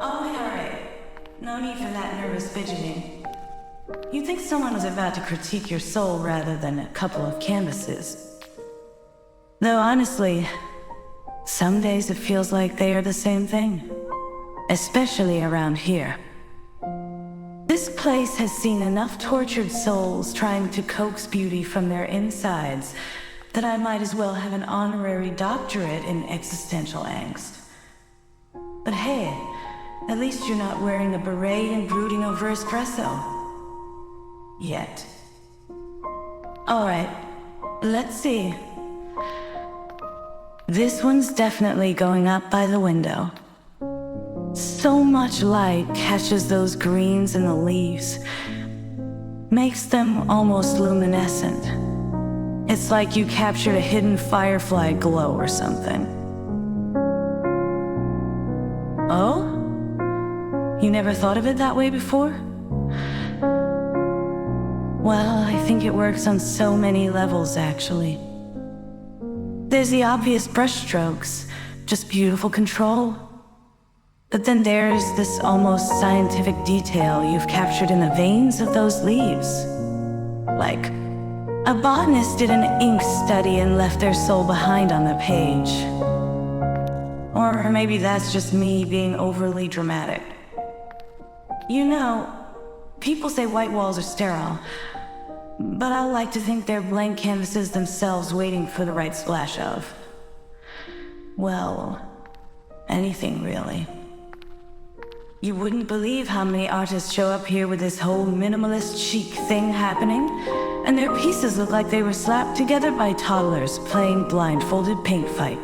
Alright. No need for that nervous fidgeting. You'd think someone was about to critique your soul rather than a couple of canvases. Though honestly, some days it feels like they are the same thing. Especially around here. This place has seen enough tortured souls trying to coax beauty from their insides that I might as well have an honorary doctorate in existential angst. But hey, at least you're not wearing a beret and brooding over espresso. Yet. Alright, let's see. This one's definitely going up by the window. So much light catches those greens in the leaves. Makes them almost luminescent. It's like you captured a hidden firefly glow or something. Oh? You never thought of it that way before? Well, I think it works on so many levels, actually. There's the obvious brushstrokes, just beautiful control. But then there's this almost scientific detail you've captured in the veins of those leaves. Like, a botanist did an ink study and left their soul behind on the page. Or maybe that's just me being overly dramatic. You know, people say white walls are sterile, but I like to think they're blank canvases themselves waiting for the right splash of, well, anything really. You wouldn't believe how many artists show up here with this whole minimalist chic thing happening, and their pieces look like they were slapped together by toddlers playing blindfolded paint fight.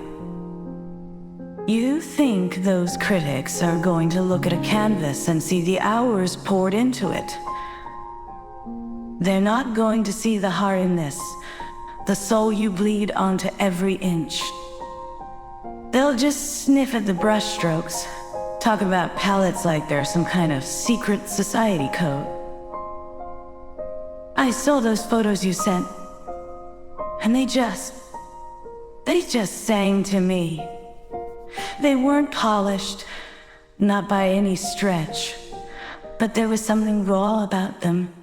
You think those critics are going to look at a canvas and see the hours poured into it. They're not going to see the heart in this, the soul you bleed onto every inch. They'll just sniff at the brushstrokes, talk about palettes like they're some kind of secret society code. I saw those photos you sent, and they just sang to me. They weren't polished, not by any stretch, but there was something raw about them.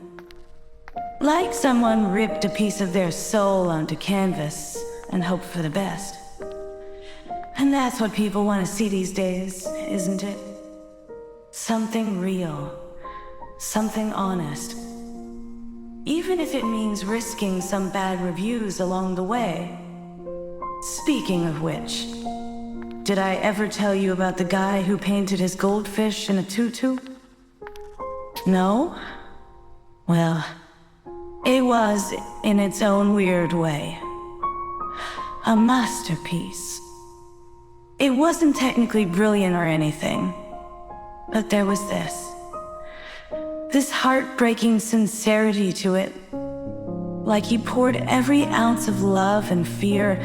Like someone ripped a piece of their soul onto canvas and hoped for the best. And that's what people want to see these days, isn't it? Something real, something honest. Even if it means risking some bad reviews along the way. Speaking of which, did I ever tell you about the guy who painted his goldfish in a tutu? No? Well, it was, in its own weird way, a masterpiece. It wasn't technically brilliant or anything, but there was this heartbreaking sincerity to it. Like he poured every ounce of love and fear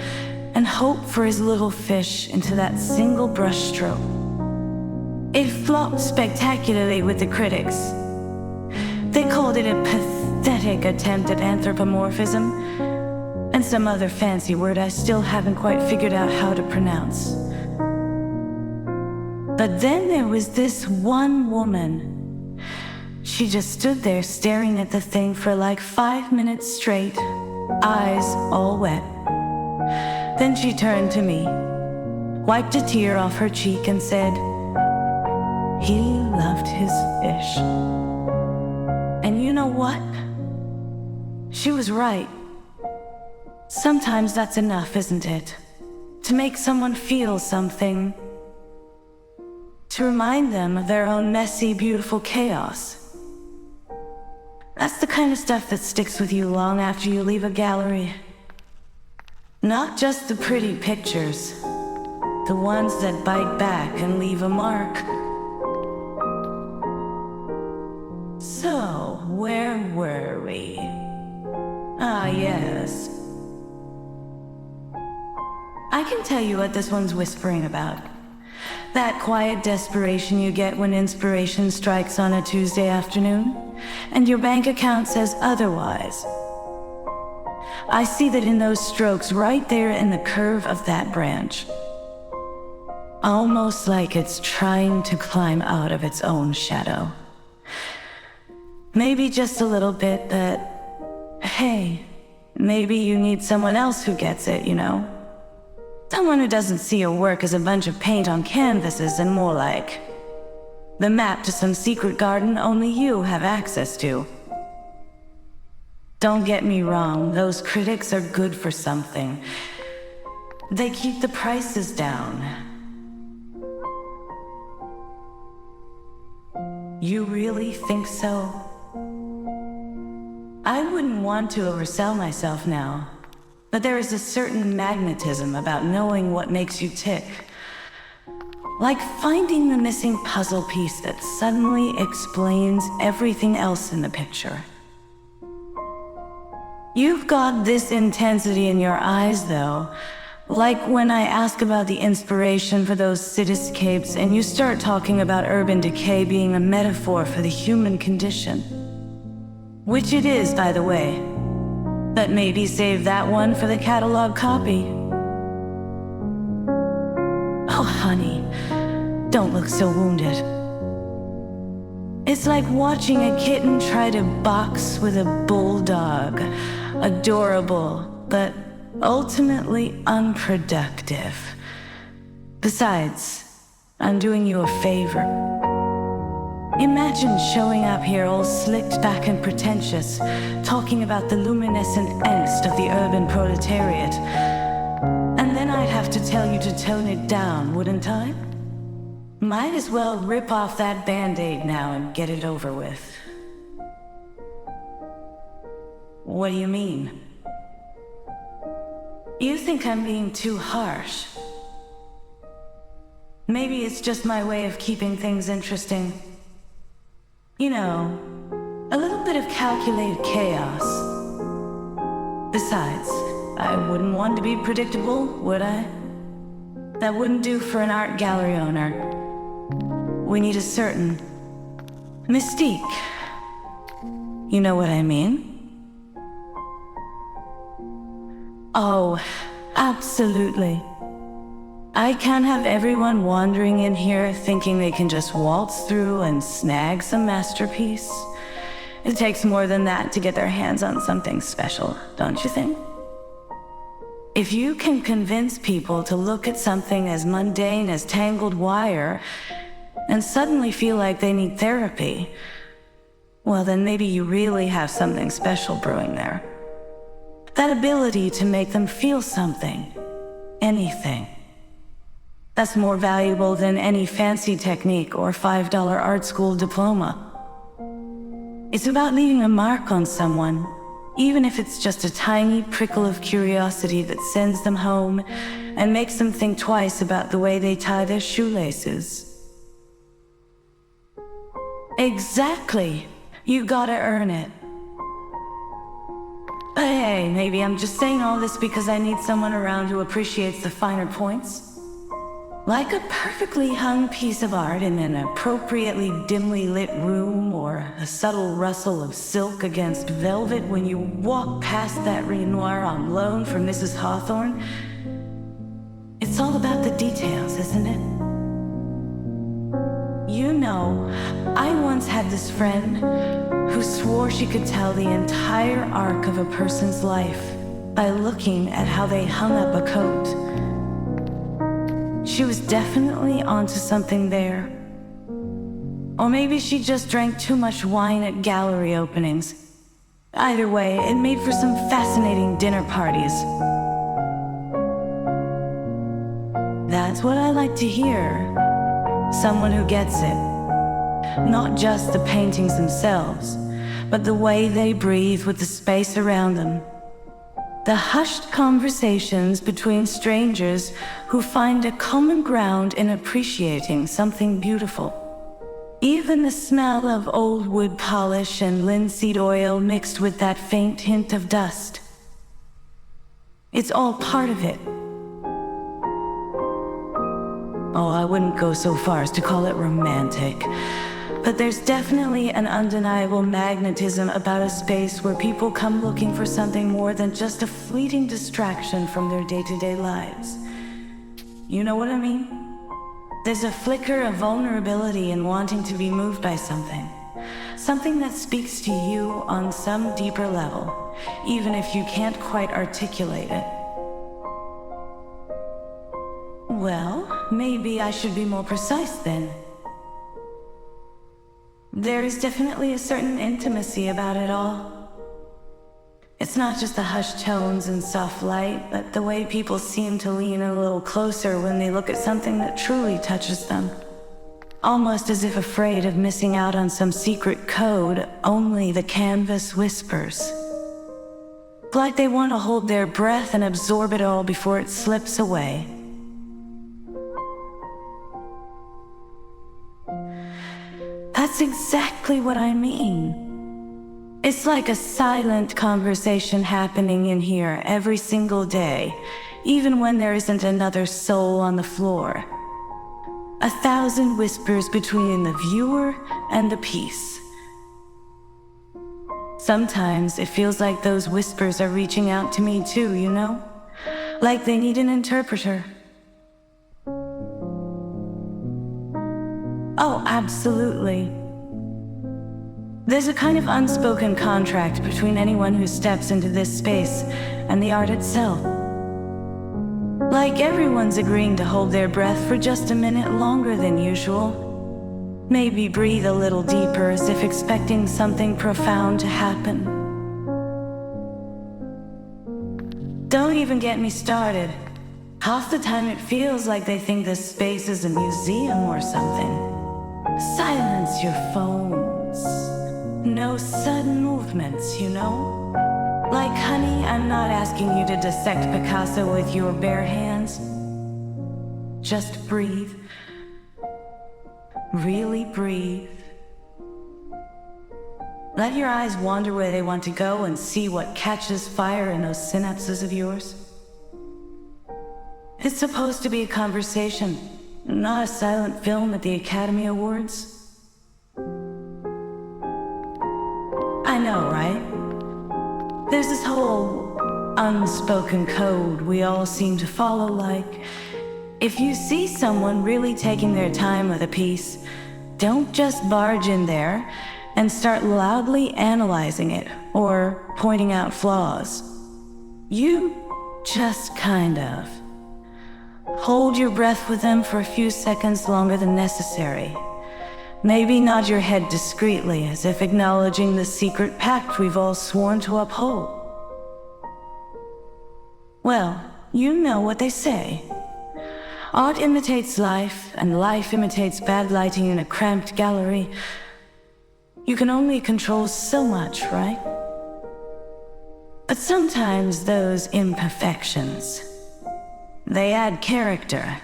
and hope for his little fish into that single brushstroke. It flopped spectacularly with the critics. They called it a pathetic attempt at anthropomorphism, and some other fancy word I still haven't quite figured out how to pronounce. But then there was this one woman. She just stood there staring at the thing for like 5 minutes straight, eyes all wet. Then she turned to me, wiped a tear off her cheek and said, he loved his fish. And you know what? She was right. Sometimes that's enough, isn't it? To make someone feel something. To remind them of their own messy, beautiful chaos. That's the kind of stuff that sticks with you long after you leave a gallery. Not just the pretty pictures, the ones that bite back and leave a mark. So, where were we? Ah, yes. I can tell you what this one's whispering about. That quiet desperation you get when inspiration strikes on a Tuesday afternoon. and your bank account says otherwise. I see that in those strokes right there in the curve of that branch. Almost like it's trying to climb out of its own shadow. Maybe just a little bit that, hey, maybe you need someone else who gets it, you know? Someone who doesn't see your work as a bunch of paint on canvases and more like the map to some secret garden only you have access to. Don't get me wrong, those critics are good for something. They keep the prices down. You really think so? I wouldn't want to oversell myself now, but there is a certain magnetism about knowing what makes you tick. Like finding the missing puzzle piece that suddenly explains everything else in the picture. You've got this intensity in your eyes, though. Like when I ask about the inspiration for those cityscapes and you start talking about urban decay being a metaphor for the human condition. Which it is, by the way. But maybe save that one for the catalog copy. Oh, honey, don't look so wounded. It's like watching a kitten try to box with a bulldog. Adorable, but ultimately unproductive. Besides, I'm doing you a favor. Imagine showing up here all slicked back and pretentious, talking about the luminescent angst of the urban proletariat. And then I'd have to tell you to tone it down, wouldn't I? Might as well rip off that Band-Aid now and get it over with. What do you mean? You think I'm being too harsh? Maybe it's just my way of keeping things interesting. You know, a little bit of calculated chaos. Besides, I wouldn't want to be predictable, would I? That wouldn't do for an art gallery owner. We need a certain mystique. You know what I mean? Oh, absolutely. I can't have everyone wandering in here thinking they can just waltz through and snag some masterpiece. It takes more than that to get their hands on something special, don't you think? If you can convince people to look at something as mundane as tangled wire and suddenly feel like they need therapy, well, then maybe you really have something special brewing there. That ability to make them feel something, anything. That's more valuable than any fancy technique or $5 art school diploma. It's about leaving a mark on someone, even if it's just a tiny prickle of curiosity that sends them home and makes them think twice about the way they tie their shoelaces. Exactly. You gotta earn it. But hey, maybe I'm just saying all this because I need someone around who appreciates the finer points. Like a perfectly hung piece of art in an appropriately dimly lit room, or a subtle rustle of silk against velvet when you walk past that Renoir on loan from Mrs. Hawthorne. It's all about the details, isn't it? You know, I once had this friend who swore she could tell the entire arc of a person's life by looking at how they hung up a coat. She was definitely onto something there. Or maybe she just drank too much wine at gallery openings. Either way, it made for some fascinating dinner parties. That's what I like to hear. Someone who gets it. Not just the paintings themselves, but the way they breathe with the space around them. The hushed conversations between strangers who find a common ground in appreciating something beautiful. Even the smell of old wood polish and linseed oil mixed with that faint hint of dust. It's all part of it. Oh, I wouldn't go so far as to call it romantic, But there's definitely an undeniable magnetism about a space where people come looking for something more than just a fleeting distraction from their day-to-day lives. You know what I mean? There's a flicker of vulnerability in wanting to be moved by something. Something that speaks to you on some deeper level, even if you can't quite articulate it. Well, maybe I should be more precise then. There is definitely a certain intimacy about it all. It's not just the hushed tones and soft light, but the way people seem to lean a little closer when they look at something that truly touches them. Almost as if afraid of missing out on some secret code only the canvas whispers. Like they want to hold their breath and absorb it all before it slips away. That's exactly what I mean. It's like a silent conversation happening in here every single day, even when there isn't another soul on the floor. 1,000 whispers between the viewer and the piece. Sometimes it feels like those whispers are reaching out to me too, you know? Like they need an interpreter. Oh, absolutely. There's a kind of unspoken contract between anyone who steps into this space and the art itself. Like everyone's agreeing to hold their breath for just a minute longer than usual. Maybe breathe a little deeper as if expecting something profound to happen. Don't even get me started. Half the time it feels like they think this space is a museum or something. Silence your phones. No sudden movements, you know? Like, honey, I'm not asking you to dissect Picasso with your bare hands. Just breathe. Really breathe. Let your eyes wander where they want to go and see what catches fire in those synapses of yours. It's supposed to be a conversation, not a silent film at the Academy Awards. I know, right? There's this whole unspoken code we all seem to follow, like, if you see someone really taking their time with a piece, don't just barge in there and start loudly analyzing it or pointing out flaws. You just kind of hold your breath with them for a few seconds longer than necessary. Maybe nod your head discreetly as if acknowledging the secret pact we've all sworn to uphold. Well, you know what they say. Art imitates life, and life imitates bad lighting in a cramped gallery. You can only control so much, right? But sometimes those imperfections, they add character.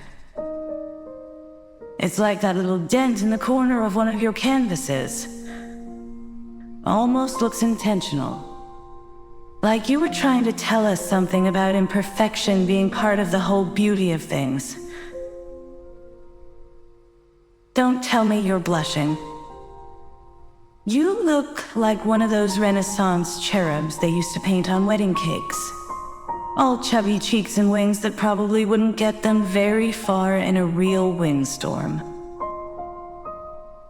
It's like that little dent in the corner of one of your canvases. Almost looks intentional. Like you were trying to tell us something about imperfection being part of the whole beauty of things. Don't tell me you're blushing. You look like one of those Renaissance cherubs they used to paint on wedding cakes. All chubby cheeks and wings that probably wouldn't get them very far in a real windstorm.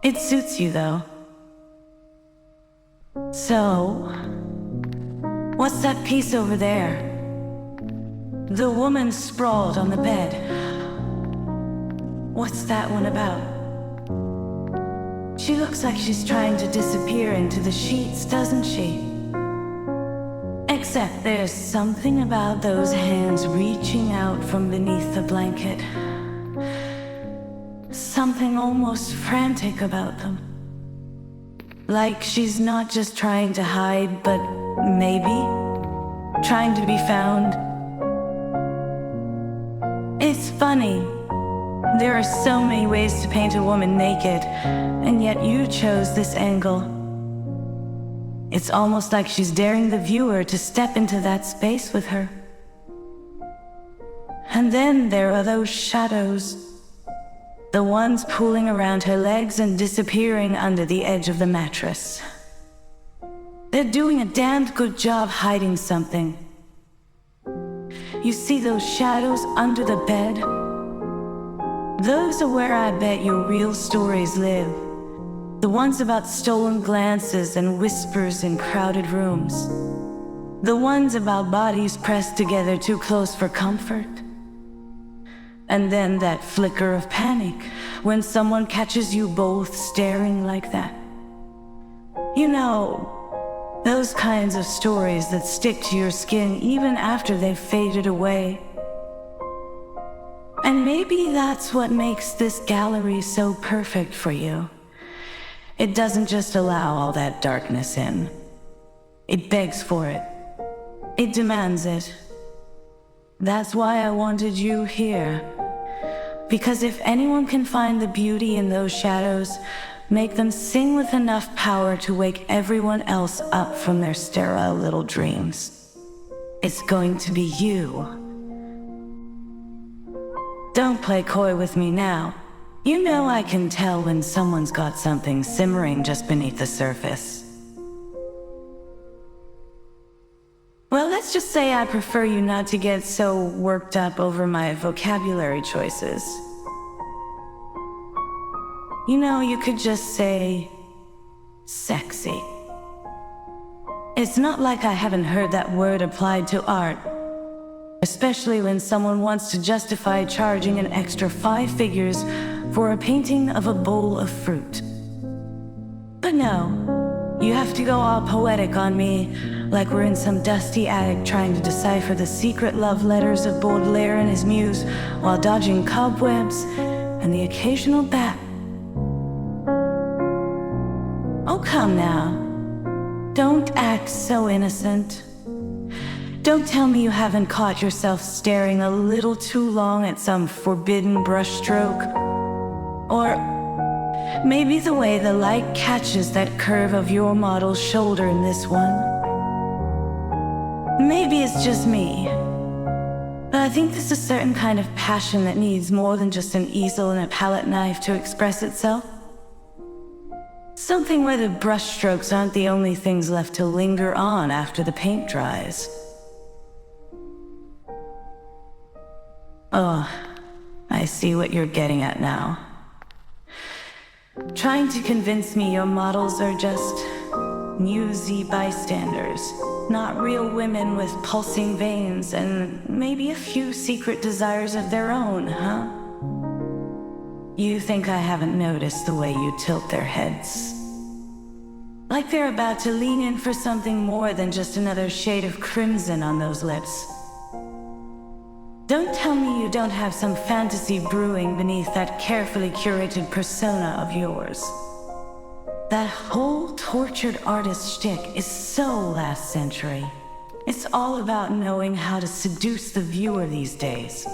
It suits you, though. So, what's that piece over there? The woman sprawled on the bed. What's that one about? She looks like she's trying to disappear into the sheets, doesn't she? Except there's something about those hands reaching out from beneath the blanket. Something almost frantic about them. Like she's not just trying to hide, but maybe trying to be found. It's funny. There are so many ways to paint a woman naked, and yet you chose this angle. It's almost like she's daring the viewer to step into that space with her. And then there are those shadows. The ones pooling around her legs and disappearing under the edge of the mattress. They're doing a damned good job hiding something. You see those shadows under the bed? Those are where I bet your real stories live. The ones about stolen glances and whispers in crowded rooms. The ones about bodies pressed together too close for comfort. And then that flicker of panic when someone catches you both staring like that. You know, those kinds of stories that stick to your skin even after they've faded away. And maybe that's what makes this gallery so perfect for you. It doesn't just allow all that darkness in. It begs for it. It demands it. That's why I wanted you here. Because if anyone can find the beauty in those shadows, make them sing with enough power to wake everyone else up from their sterile little dreams, it's going to be you. Don't play coy with me now. You know I can tell when someone's got something simmering just beneath the surface. Well, let's just say I prefer you not to get so worked up over my vocabulary choices. You know, you could just say, sexy. It's not like I haven't heard that word applied to art, especially when someone wants to justify charging an extra 5 figures for a painting of a bowl of fruit. But no, you have to go all poetic on me, like we're in some dusty attic trying to decipher the secret love letters of Baudelaire and his muse while dodging cobwebs and the occasional bat. Oh, come now. Don't act so innocent. Don't tell me you haven't caught yourself staring a little too long at some forbidden brushstroke. Or maybe the way the light catches that curve of your model's shoulder in this one. Maybe it's just me, but I think there's a certain kind of passion that needs more than just an easel and a palette knife to express itself. Something where the brushstrokes aren't the only things left to linger on after the paint dries. Oh, I see what you're getting at now. Trying to convince me your models are just newsy bystanders, not real women with pulsing veins and maybe a few secret desires of their own, huh? You think I haven't noticed the way you tilt their heads? Like they're about to lean in for something more than just another shade of crimson on those lips. Don't tell me you don't have some fantasy brewing beneath that carefully curated persona of yours. That whole tortured artist shtick is so last century. It's all about knowing how to seduce the viewer these days.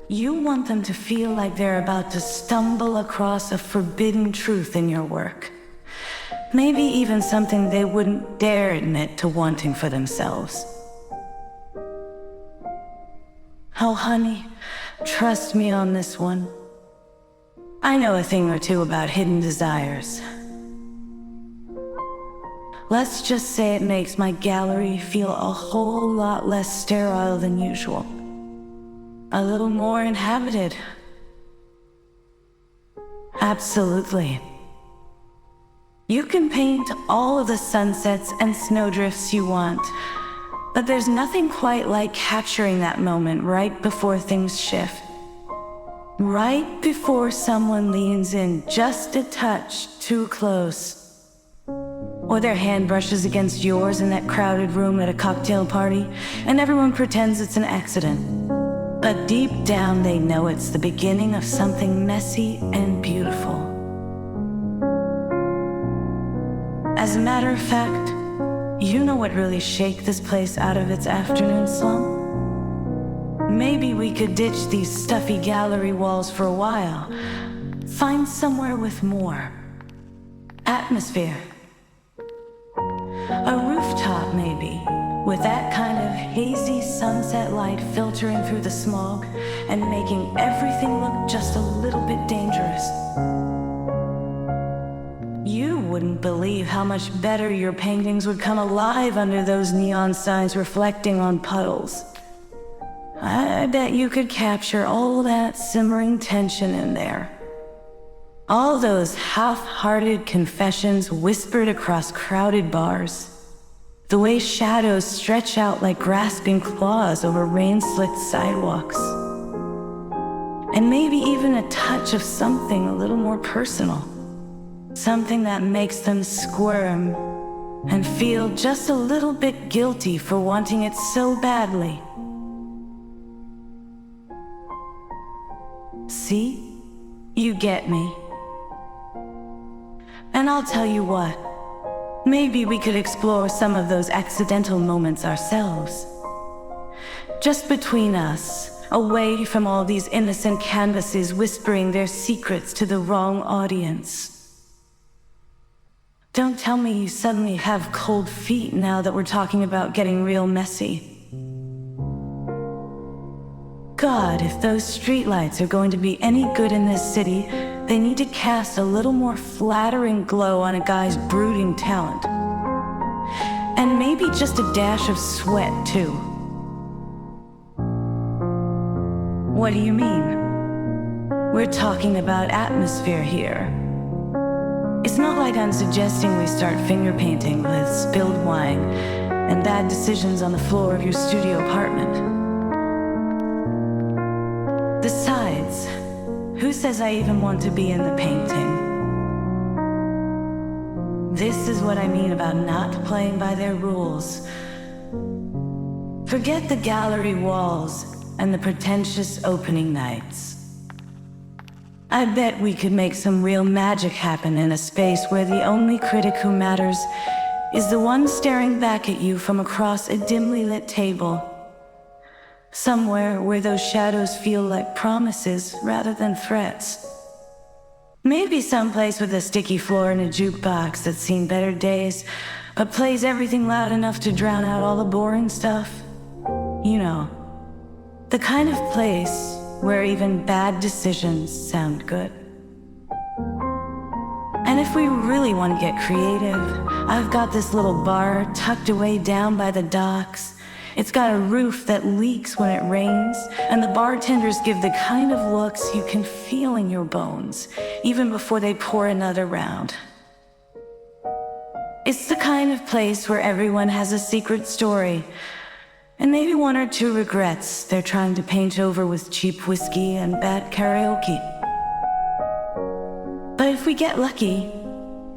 You want them to feel like they're about to stumble across a forbidden truth in your work. Maybe even something they wouldn't dare admit to wanting for themselves. Oh, honey, trust me on this one. I know a thing or two about hidden desires. Let's just say it makes my gallery feel a whole lot less sterile than usual. A little more inhabited. Absolutely. You can paint all of the sunsets and snowdrifts you want, but there's nothing quite like capturing that moment right before things shift. Right before someone leans in just a touch too close. Or their hand brushes against yours in that crowded room at a cocktail party, and everyone pretends it's an accident. But deep down they know it's the beginning of something messy and beautiful. As a matter of fact, you know what really shake this place out of its afternoon slump? Maybe we could ditch these stuffy gallery walls for a while. Find somewhere with more atmosphere. A rooftop, maybe. with that kind of hazy sunset light filtering through the smog and making everything look just a little bit dangerous. You wouldn't believe how much better your paintings would come alive under those neon signs reflecting on puddles. I bet you could capture all that simmering tension in there. All those half-hearted confessions whispered across crowded bars. The way shadows stretch out like grasping claws over rain-slicked sidewalks. And maybe even a touch of something a little more personal. Something that makes them squirm and feel just a little bit guilty for wanting it so badly. See? You get me. And I'll tell you what. Maybe we could explore some of those accidental moments ourselves. Just between us, away from all these innocent canvases whispering their secrets to the wrong audience. Don't tell me you suddenly have cold feet now that we're talking about getting real messy. God, if those streetlights are going to be any good in this city, they need to cast a little more flattering glow on a guy's brooding talent. And maybe just a dash of sweat, too. What do you mean? We're talking about atmosphere here. It's not like I'm suggesting we start finger painting with spilled wine and bad decisions on the floor of your studio apartment. Besides, who says I even want to be in the painting? This is what I mean about not playing by their rules. Forget the gallery walls and the pretentious opening nights. I bet we could make some real magic happen in a space where the only critic who matters is the one staring back at you from across a dimly lit table. Somewhere where those shadows feel like promises rather than threats. Maybe someplace with a sticky floor and a jukebox that's seen better days, but plays everything loud enough to drown out all the boring stuff. You know, the kind of place where even bad decisions sound good. And if we really want to get creative, I've got this little bar tucked away down by the docks. It's got a roof that leaks when it rains, and the bartenders give the kind of looks you can feel in your bones, even before they pour another round. It's the kind of place where everyone has a secret story, and maybe one or two regrets they're trying to paint over with cheap whiskey and bad karaoke. But if we get lucky,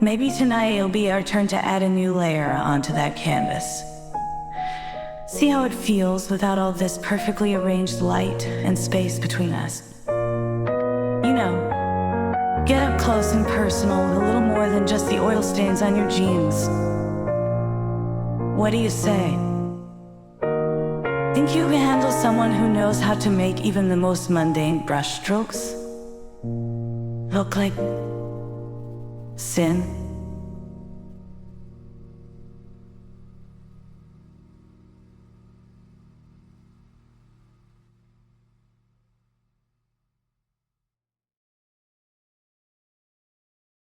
maybe tonight it'll be our turn to add a new layer onto that canvas. See how it feels without all this perfectly arranged light and space between us. You know, get up close and personal with a little more than just the oil stains on your jeans. What do you say? Think you can handle someone who knows how to make even the most mundane brushstrokes look like sin?